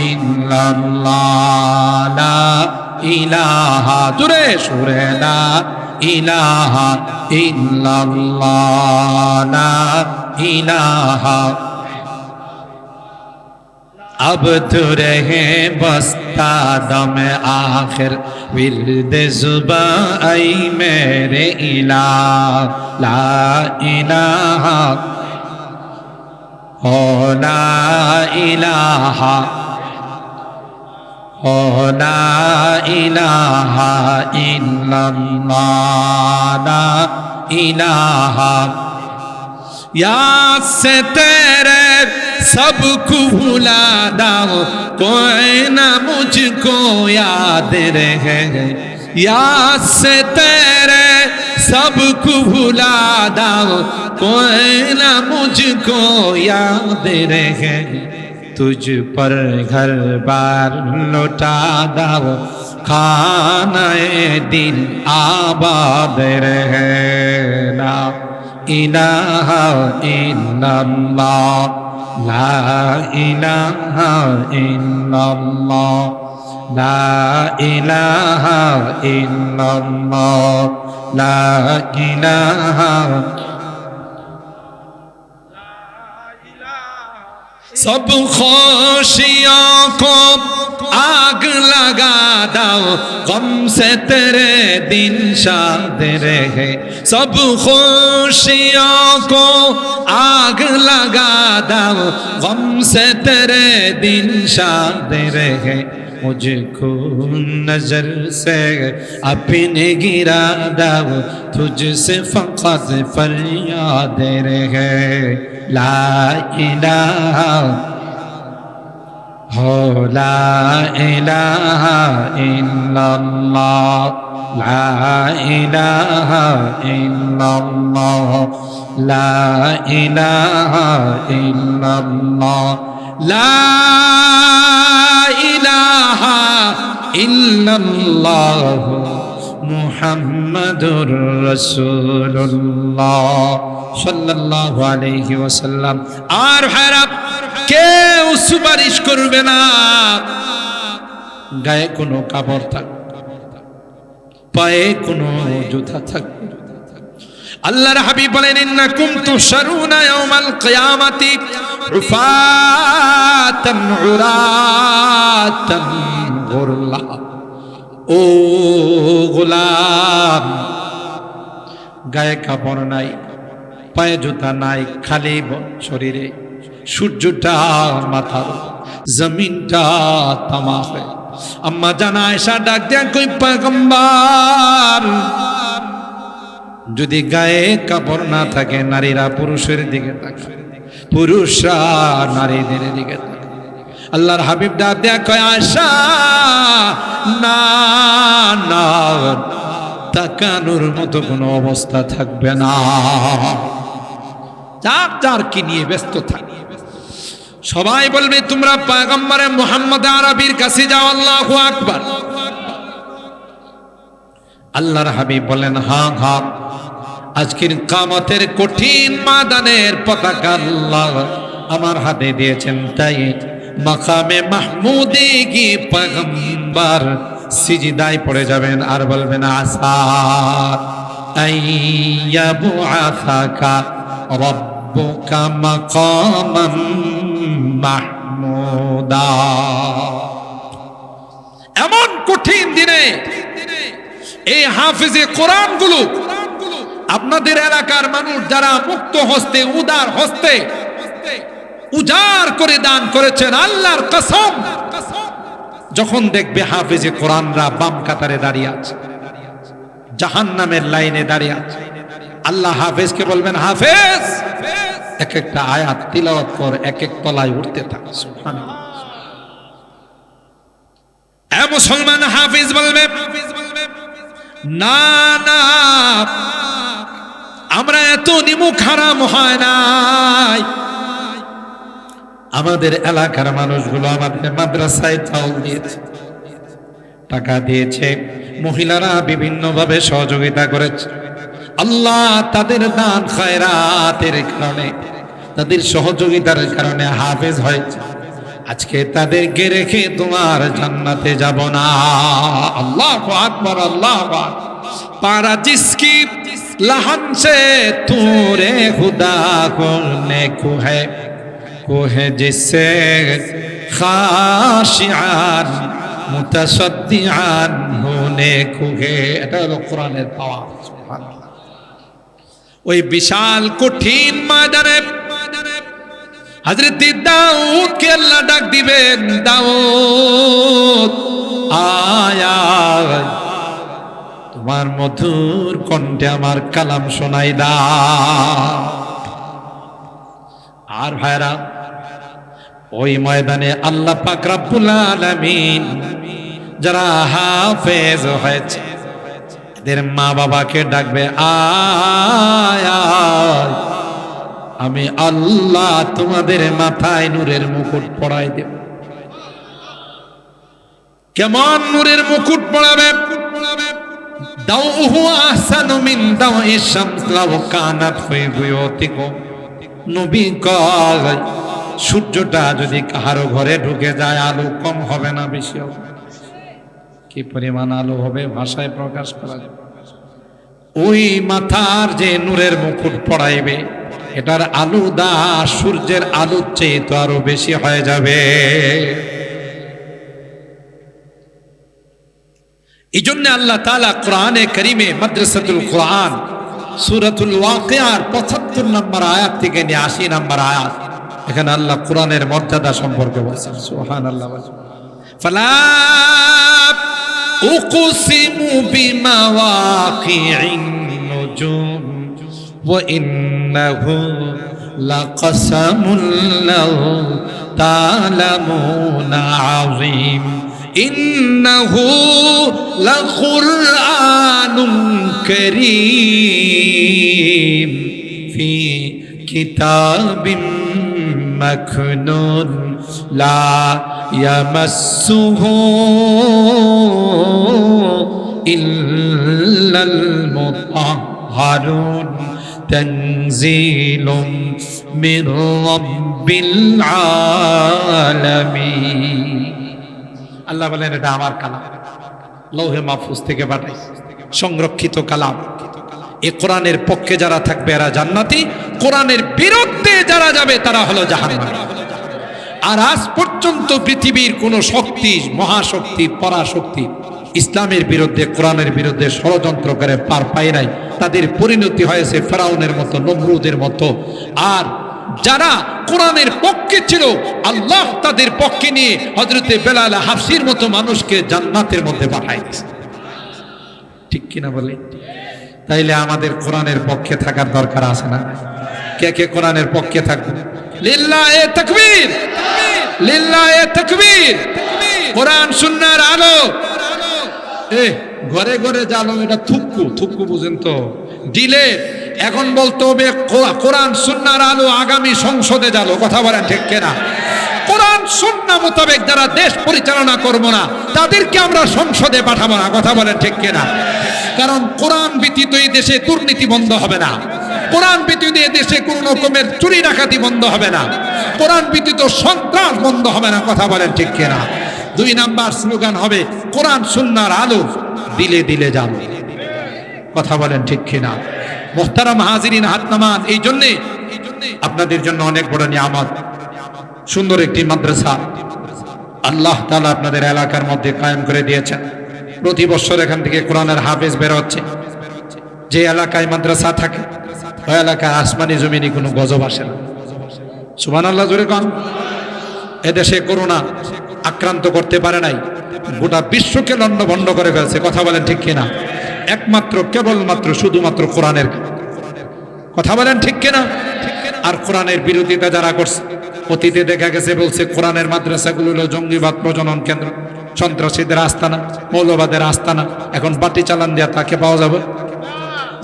Speaker 1: ইল্লাল্লাহ, লা ইলাহা, জোরে সুরে লা ইলাহা ইল্লাল্লাহ, লা ইলাহা। अब तो रहे बस्ता दम आखिर विर्द जुबा आई मेरे इलाह, ला इलाहा हो ला इलाहा हो ला इलाहा इल्लल्लाह, ला इलाहा। याद से तेरे सबको भुला दाओ कोई ना मुझको याद रहे याद से तेरे सबको भुला दाओ कोई ना मुझको याद रहे तुझ पर घर बार लौटा दाओ खानाए दिल आबाद रहे ना इलाहा इल्लल्लाह ला इलाहा इल्लल्लाह ला इलाहा इल्लल्लाह ला इलाहा सब खुशियों को आग लगा दाओ गम से तेरे दिन शाद रहे सब खुशियों को आग लगा दाओ गम से तेरे दिन शाद रहे मुझको नजर से अपने गिरा दाओ तुझसे फकत फरियाद रहे ला इलाहा हो ला इलाहा इल्लल्लाह ला इलाहा इल्लल्लाह ला इलाहा इल्लल्लाह ला इलाहा इल्लल्लाह मुहम्मदुर रसूलुल्लाह সাল্লাল্লাহু আলাইহি ওয়াসাল্লাম। আর ভাইরা কেউ সুপারিশ করবে না গায়ে কোনো কাপড় থাকবে পায়ে কোনো জুতা থাকবে আল্লাহর হাবিব বলেন ইন্নাকুম তুশারুনা ইয়াউমাল কিয়ামাতি উফাতান উরাতান গুরলা ও গোলাম গায়ে কাপড় নাই পায়ে জুতা নাই খালি শরীরে সূর্যটা মাথার জমিনটা তামা হয়ে আম্মা জানা আয়েশা ডাক দেন কই পয়গম্বর যদি গায়ে কাপড় না থাকে নারীরা পুরুষের দিকে তাকায় পুরুষরা নারীদের দিকে তাকায় আল্লাহর হাবিব ডাক দেন কই আয়েশা না না তাকানোর মতো কোনো অবস্থা থাকবে না যার যার কি নিয়ে ব্যস্ত থাকে সবাই বলবে তোমরা পয়গম্বরে মুহাম্মদ আরবির কাছে যাও আল্লাহু আকবার আল্লাহর হাবিব বলেন হ্যাঁ হ্যাঁ আজকের কিয়ামতের কঠিন ময়দানের পতাকা আল্লাহ আমার হাতে দিয়েছেন তাই মাকামে মাহমুদে গিয়ে পয়গম্বর সিজদায় পড়ে যাবেন আর বলবেন আসা আইয়াবু আসাকা রব্বুকা মাকামান মাহমুদা এমন কঠিন দিনে এই হাফেজে কোরআন গুলো আপনাদের এলাকার মানুষ যারা মুক্ত হস্তে উদার হস্তে উজাড় করে দান করেছেন আল্লাহর কসম যখন দেখবে হাফেজে কোরআনরা বাম কাতারে দাঁড়িয়ে আছে জাহান্নামের লাইনে দাঁড়িয়ে আছে আল্লাহ হাফেজকে বলবেন হাফেজ এক একটা আয়াত তিলাওয়াত কর এক এক তলায় উঠতে থাক সুবহানাল্লাহ এ মুসলমান হাফেজ বলবে না না আমরা এত নিমুখ হারাম হয় নাই আমাদের এলাকার মানুষগুলো আমাদের মাদ্রাসায় চাউল দিয়েছে টাকা দিয়েছে মহিলারা বিভিন্নভাবে সহযোগিতা করেছে আল্লাহ তাদের দান খয়রাতের কারণে তাদের সহযোগিতার কারণে হাফেজ হয়েছে আজকে তাদেরকে রেখে তোমার জান্নাতে যাব না আল্লাহু আকবার আল্লাহু আকবার পারা জিসকি লহন সে তোরে খুদা করনে কো है जिससे खाशिआन मुतसद्दिआन होने को है এটা হলো কোরআনের পাওয়া সুবহানাল্লাহ ওই বিশাল কঠিন ময়দানে হযরত দাউদ কে আল্লাহ ডাক দিবেন দাউদ আয়া তোমার মধুর কণ্ঠে আমার কালাম শোনাই দাও আর ভাইরা ওই ময়দানে আল্লাহ পাক রব্বুল আলামিন যারা হাফেজ হয়েছে এদের মা বাবাকে ডাকবে, আয় আয়, আমি আল্লাহ তোমাদের মাথায় নূরের মুকুট পরাই দেব। কেমন নূরের মুকুট পরাবে? দাউহু আহসানু মিন দাওয়িশ শামস লাউ কানাত ফি বুয়ুতিকুম। নবী কয়, সূর্যটা যদি কাহারো ঘরে ঢুকে যায় আলো কম হবে না বেশি হবে? কি পরিমাণ আলো হবে ভাষায় প্রকাশ করা যায়। ওই মাথার যে নূরের মুকুট পড়াইবে এটার আলোটা সূর্যের আলোর চেয়ে তো আরো বেশি হয়ে যাবে। এই জন্য আল্লাহ তাআলা কোরআনে কারীমে মাদ্রাসাতুল কোরআন সূরাতুল ওয়াকিয়ার ৭৫ নম্বর আয়াত থেকে নিয়ে ৮০ নম্বর আয়াত, এখানে আল্লাহ কোরআনের মর্যাদা সম্পর্কে বলছেন। সুবহানাল্লাহ। ফালা উকসিমু বিমাওয়াকিইন নুজুম ওয়া ইন্নাহু লাকাসামুন লাউ তা'লামুনা আযীম ইন্নাহু লাকুরআনুন কারীম ফি কিতাবিম মাকনুন লা ইয়ামাসসুহু ইল্লাল মুতাহহারুন তানজিলুম মির রাব্বিল আলামিন। আল্লাহ বলেন এটা আমার কালাম, লৌহে মাহফুজ থেকে পাঠাই সংরক্ষিত কালাম। এই কোরআনের পক্ষে যারা থাকবে এরা জান্নাতি, কোরআনের বিরুদ্ধে যারা যাবে তারা হলো জাহান্নামী। আর আজ পর্যন্ত পৃথিবীর কোন শক্তি, মহাশক্তি, পরাশক্তি ইসলামের বিরুদ্ধে, কোরআনের বিরুদ্ধে ষড়যন্ত্র করে পার পায় নাই। তাদের পরিণতি হয়েছে ফেরাউনের মতো, নমরুদের মতো। আর যারা কোরআনের পক্ষে ছিল আল্লাহ তাদের পক্ষে নিয়ে হযরতে বেলাল হাবশির মতো মানুষকে জান্নাতের মধ্যে পাঠায় দিয়েছে। ঠিক কিনা বলে? তাইলে আমাদের কোরআনের পক্ষে থাকার দরকার আছে না? কে কে কোরআনের পক্ষে থাকবে? লিল্লাহে তাকবীর, লিল্লাহে তাকবীর। কোরআন সুন্নাহর আলো। ঘরে ঘরে জানো, এটা থুক্কু, থুক্কু বুঝেন তো? দিলে এখন বলতে হবে কোরআন সুন্নাহর আলো আগামী সংসদে জালো। কথা বলেন ঠিক কিনা? কোরআন সুন্নাহ মোতাবেক যারা দেশ পরিচালনা করব না তাদেরকে আমরা সংসদে পাঠাবো না। কথা বলেন ঠিক কিনা? কারণ কোরআন ব্যতীত এই দেশে দুর্নীতি বন্ধ হবে না, কোরআন ব্যতীত এই দেশে কোনো রকমের চুরি ডাকাতি বন্ধ হবে না, কোরআন ব্যতীত সন্ত্রাস বন্ধ হবে না। কথা বলেন ঠিক কিনা? ২ নাম্বার স্লোগান হবে কোরআন সুন্নাহর আলো দিলে দিলে জানো। কথা বলেন ঠিক কিনা? মুহতারাম হাজিরিন, হাত নামান। এই জন্য আপনাদের জন্য অনেক বড় নিয়ামত, সুন্দর একটি মাদ্রাসা আল্লাহ তাআলা আপনাদের এলাকার মধ্যে কায়েম করে দিয়েছেন। প্রতি বছর এখান থেকে কোরআনের হাফেজ বের হচ্ছে। যে এলাকায় মাদ্রাসা থাকে ওই এলাকায় আসমানি জমিনি কোনো গজব আসে না। সুবহানাল্লাহ জোরে কোন। এদেশে করোনা আক্রান্ত করতে পারে নাই, গোটা বিশ্বকে লণ্ডভণ্ড করে ফেলছে। কথা বলেন ঠিক কিনা? একমাত্র কেবলমাত্র শুধুমাত্র কোরআনের। কথা বলেন ঠিক কিনা? আর কোরআনের বিরোধিতা যারা করছে, অতীতে দেখা গেছে বলছে কোরআনের মাদ্রাসাগুলো হলো জঙ্গিবাদ প্রজনন কেন্দ্র, সন্ত্রাসীদের আস্তানা, মৌলবাদের আস্তানা। এখন বাটি চালান দেয়া তাকে পাওয়া যাবে?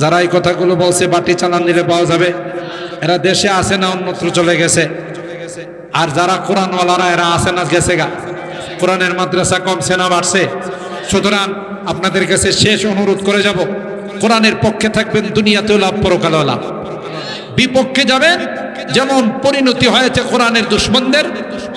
Speaker 1: যারা এই কথাগুলো বলছে বাটি চালান দিলে পাওয়া যাবে, এরা দেশে আসে না অন্যত্র চলে গেছে। আর যারা কোরআনওয়ালারা এরা আসে না গেছে গা। কোরআনের মাদ্রাসা কমছে না বাড়ছে? সুতরাং আপনাদের কাছে শেষ অনুরোধ করে যাব, কোরআনের পক্ষে থাকবেন, দুনিয়াতেও লাভ পরকালেও লাভ। বিপক্ষে যাবেন, যেমন পরিণতি হয়েছে কোরআনের দুশমনদের,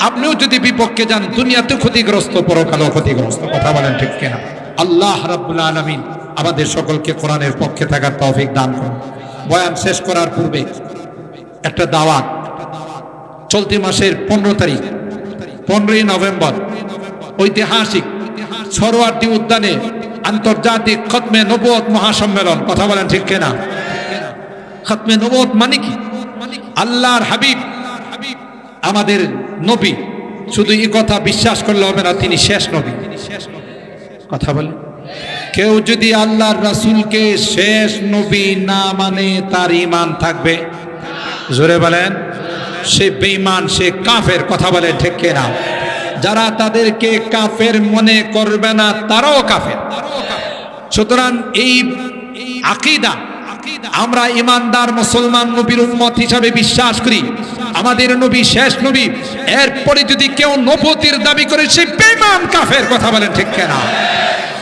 Speaker 1: আপনিও যদি বিপক্ষে যান দুনিয়াতে ক্ষতিগ্রস্ত, পরকালেও ক্ষতিগ্রস্ত। কথা বলেন ঠিক কিনা? আল্লাহ রাব্বুল আলামিন আমাদের সকলকে কোরআনের পক্ষে থাকার তৌফিক দান করুন। বয়ান শেষ করার পূর্বে একটা দাওয়াত, চলতি মাসের 15 তারিখ 15ই নভেম্বর ঐতিহাসিক সরোয়ার্দী উদ্যানে আন্তর্জাতিক খতমে নবুয়ত মহাসম্মেলন। কথা বলেন ঠিক কিনা? খতমে নবুয়ত মানে কি? আল্লাহর হাবিব আমাদের নবী, শুধু এই কথা বিশ্বাস করলে হবে না, তিনি শেষ নবী। কথা বলে, কেউ যদি আল্লাহর রাসূলকে শেষ নবী না মানে তার ঈমান থাকবে? জোরে বলেন। সে বেঈমান, সে কাফের। কথা বলে ঠিক কিনা? যারা তাদেরকে কাফের মনে করবে না তারাও কাফের। সুতরাং এই আকীদা আমরা ইমানদার মুসলমান নবীর উম্মত হিসাবে বিশ্বাস করি। আমাদের নবী শেষ নবী, এরপরে যদি কেউ নবুয়তির দাবি করে সে বেঈমান, কাফের। কথা বলেন ঠিক কিনা?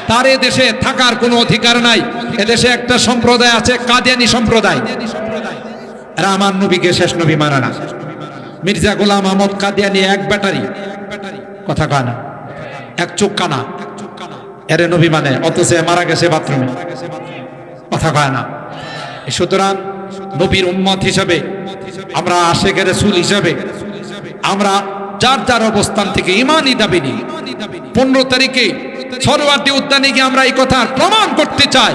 Speaker 1: তার এ দেশে থাকার কোনো অধিকার নাই। এদেশে একটা সম্প্রদায় আছে, কাদিয়ানী সম্প্রদায়। এরা আমার নবীকে শেষ নবী মানে না। মির্জা গোলাম আহমদ কাদিয়ানী এক ব্যাটারি, কথা কয় না, এক চোখ কানা, এর নবী মানে, অথচ মারা গেছে বাথরুমে। কথা কয় না। সুতরাং নবীর উম্মত হিসাবে আমরা, আশিকে রাসূল হিসাবে আমরা যার যার অবস্থান থেকে ঈমানি দাবি নিই। 15 তারিখে সরওয়ার্দী উদ্যানে গিয়ে আমরা এই কথা প্রমাণ করতে চাই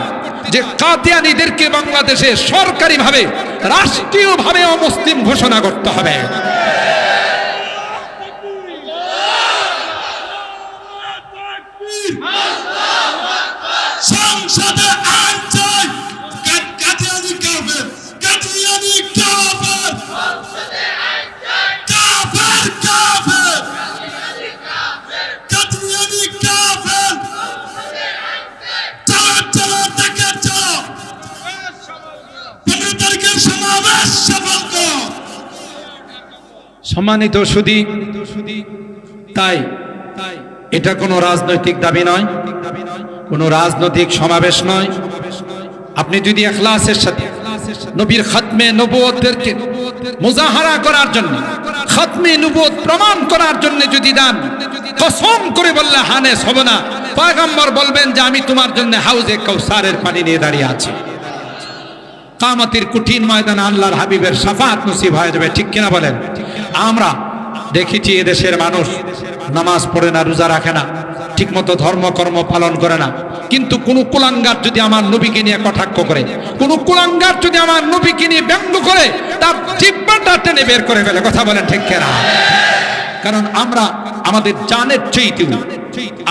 Speaker 1: যে কাদিয়ানীদেরকে বাংলাদেশে সরকারিভাবে, রাষ্ট্রীয়ভাবে অমুসলিম ঘোষণা করতে হবে।
Speaker 2: সংসদে আইন চাই, কাদিয়ানী কাফের, কাদিয়ানী কাফের, কাফের কাফের, কাদিয়ানী কাফের। চলো চলো দেখে চলো, 15 তারিখের সমাবেশ সফল করো।
Speaker 1: সম্মানিত সুধী, তাই এটা কোনো রাজনৈতিক দাবি নয়, কোনো রাজনৈতিক সমাবেশ নয়। আপনি যদি ইখলাসের সাথে নবীর খাতমে নবুয়তকে মুজাহারা করার জন্য, খাতমে নবুয়ত প্রমাণ করার জন্য যদি দেন, কসম করে বললে হানেস হবে না। পয়গম্বর বলবেন যে আমি তোমার জন্য হাউজে কাউসারের পানি নিয়ে দাঁড়িয়ে আছি। কিয়ামতের কঠিন ময়দানে আল্লাহর হাবিবের শাফাআত নসিব হয়ে যাবে। ঠিক কিনা বলেন? আমরা দেখেছি এদেশের মানুষ নামাজ পড়ে না, রোজা রাখে না, ঠিকমতো ধর্মকর্ম পালন করে না, কিন্তু কোন কুলাঙ্গার যদি আমার নবীকে নিয়ে কটাক্ষ করে, কোন কুলাঙ্গার যদি আমার নবীকে নিয়ে ব্যঙ্গ করে, তার জিহ্বাটা টেনে বের করে ফেলে। কথা বলেন ঠিক কিনা? কারণ আমরা আমাদের জানের চাইতেও,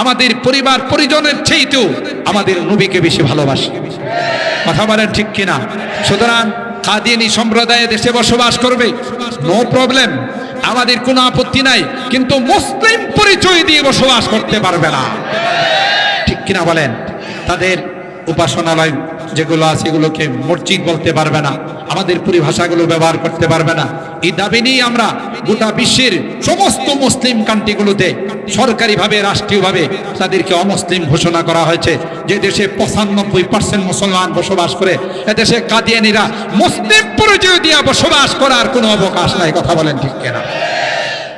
Speaker 1: আমাদের পরিবার পরিজনের চাইতেও আমাদের নবীকে বেশি ভালোবাসি। কথা বলেন ঠিক কিনা? সুতরাং কাদিয়ানী সম্প্রদায় দেশে বসবাস করবে, নো প্রবলেম, আমাদের কোনো আপত্তি নাই, কিন্তু মুসলিম পরিচয় দিয়ে বসবাস করতে পারবে না। ঠিক কিনা বলেন? তাদের উপাসনালয় যেগুলো আছে এগুলোকে মসজিদ বলতে পারবে না, আমাদের পরিভাষাগুলো ব্যবহার করতে পারবে না। এই দাবি নিয়ে আমরা গোটা বিশ্বের সমস্ত মুসলিম কান্ট্রিগুলোতে সরকারিভাবে, রাষ্ট্রীয়ভাবে তাদেরকে অমুসলিম ঘোষণা করা হয়েছে। যে দেশে 95% মুসলমান বসবাস করে, এদেশে কাদিয়ানীরা মুসলিম পরিচয় দিয়ে বসবাস করার কোনো অবকাশ নাই। কথা বলেন ঠিক কিনা?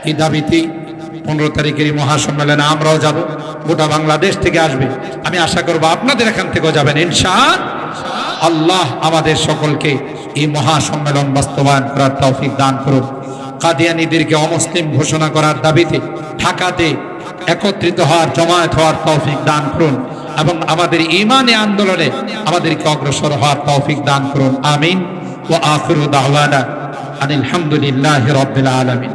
Speaker 1: এই দাবিতে 15 তারিখের এই মহাসম্মেলনে আমরাও যাব, গোটা বাংলাদেশ থেকে আসবে। আমি আশা করব আপনাদের এখান থেকেও যাবেন ইনশাআল্লাহ। আমাদের সকলকে এই মহাসম্মেলন বাস্তবায়ন করার তৌফিক দান করুন। কাদিয়ানীদেরকে অমুসলিম ঘোষণা করার দাবিতে ঢাকাতে একত্রিত হওয়ার, জমায়েত হওয়ার তৌফিক দান করুন এবং আমাদের ঈমানি আন্দোলনে আমাদেরকে অগ্রসর হওয়ার তৌফিক দান করুন। আমিন। ওয়া আখিরু দাওয়ানা আনিল হামদুলিল্লাহি রাব্বিল আলামিন।